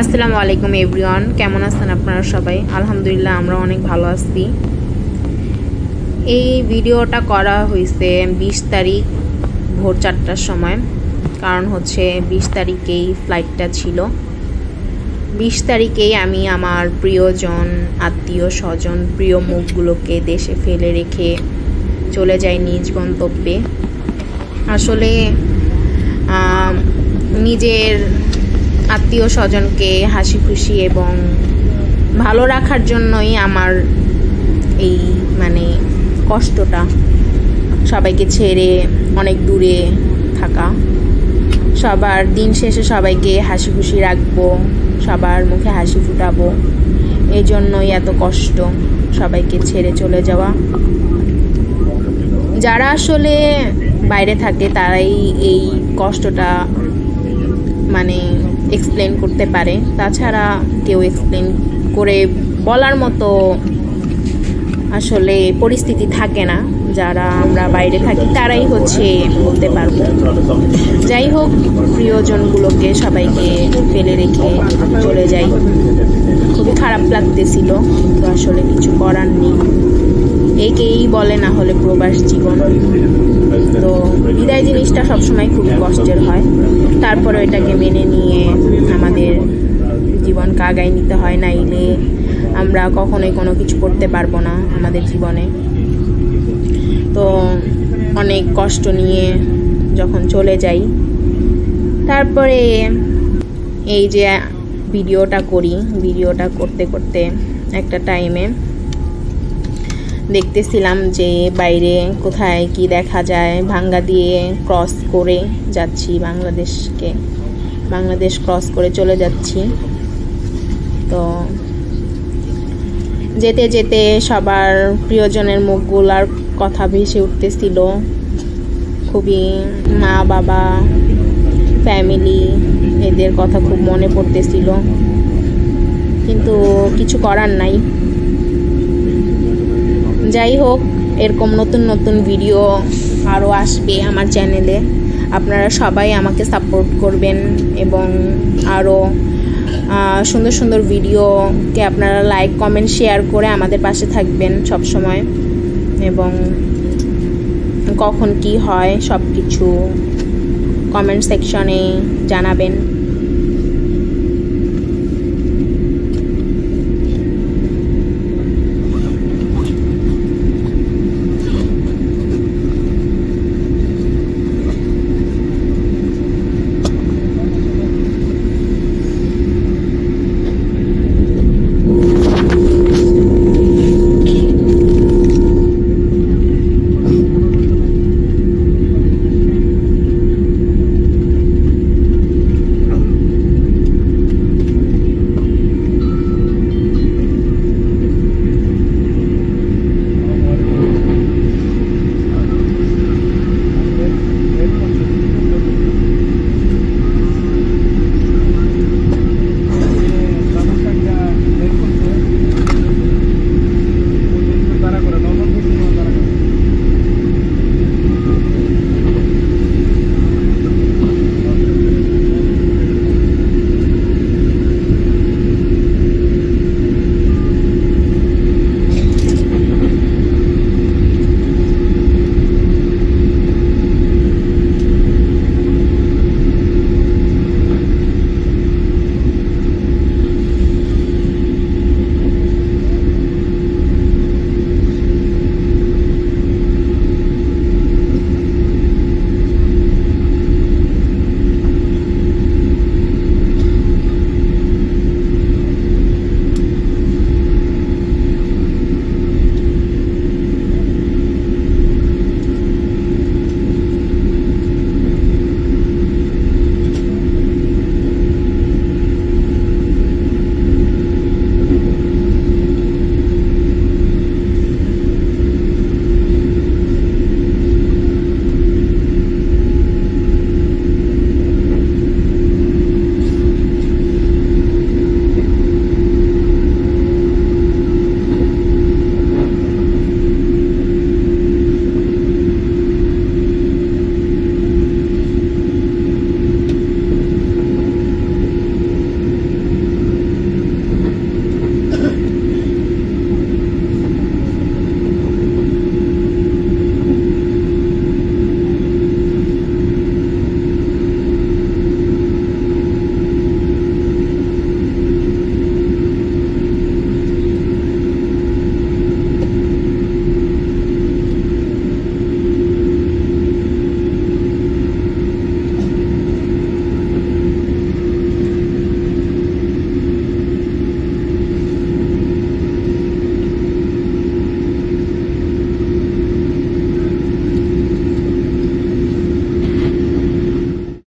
আসসালামু আলাইকুম এভরিওয়ান, কেমন আছেন আপনারা সবাই? আলহামদুলিল্লাহ আমরা অনেক ভালো আছি। এই ভিডিওটা করা হয়েছে 20 তারিখ ভোর 4টার সময়। কারণ হচ্ছে 20 তারিখেই ফ্লাইটটা ছিল। 20 তারিখেই আমি আমার প্রিয়জন, আত্মীয় স্বজন, প্রিয় মুখগুলোকে দেশে ফেলে রেখে চলে যাই নিজ গন্তব্যে। আসলে নিজের আত্মীয় স্বজনকে হাসি খুশি এবং ভালো রাখার জন্যই আমার এই কষ্টটা, সবাইকে ছেড়ে অনেক দূরে থাকা। সবার দিন শেষে সবাইকে হাসি খুশি রাখবো, সবার মুখে হাসি ফুটাবো, এই জন্যই এত কষ্ট, সবাইকে ছেড়ে চলে যাওয়া। যারা আসলে বাইরে থাকে তারাই এই কষ্টটা এক্সপ্লেন করতে পারে, তাছাড়া কেউ এক্সপ্লেন করে বলার মতো আসলে পরিস্থিতি থাকে না। যারা আমরা বাইরে থাকি তারাই বলতে পারবো। যাই হোক, প্রিয়জনগুলোকে সবাইকে ফেলে রেখে চলে যাই। খুবই খারাপ লাগতেছিল, তো আসলে কিছু করার নেই। একেই বলে না হলে প্রবাস জীবন। তো বিদায় জিনিসটা সবসময় খুবই কষ্টের হয়, তারপরে এটাকে মেনে নিয়ে আমাদের জীবনকে আগায় নিতে হয়, নাইলে আমরা কখনোই কোনো কিছু করতে পারবো না আমাদের জীবনে। তো অনেক কষ্ট নিয়ে যখন চলে যাই, তারপরে এই যে ভিডিওটা করি, ভিডিওটা করতে করতে একটা টাইমে দেখতেছিলাম যে বাইরে কোথায় কি দেখা যায়। ভাঙ্গা দিয়ে ক্রস করে যাচ্ছি, বাংলাদেশ ক্রস করে চলে যাচ্ছি। তো যেতে যেতে সবার প্রিয়জনের মুখগুলার কথা ভেসে উঠতেছিল। খুবই মা বাবা, ফ্যামিলি, এদের কথা খুব মনে পড়তেছিল, কিন্তু কিছু করার নাই। যাই হোক, এরকম নতুন নতুন ভিডিও আরও আসবে আমার চ্যানেলে। আপনারা সবাই আমাকে সাপোর্ট করবেন এবং আরও সুন্দর সুন্দর ভিডিওকে আপনারা লাইক, কমেন্ট, শেয়ার করে আমাদের পাশে থাকবেন সব সময়। এবং কখন কি হয় সব কিছু কমেন্ট সেকশনে জানাবেন।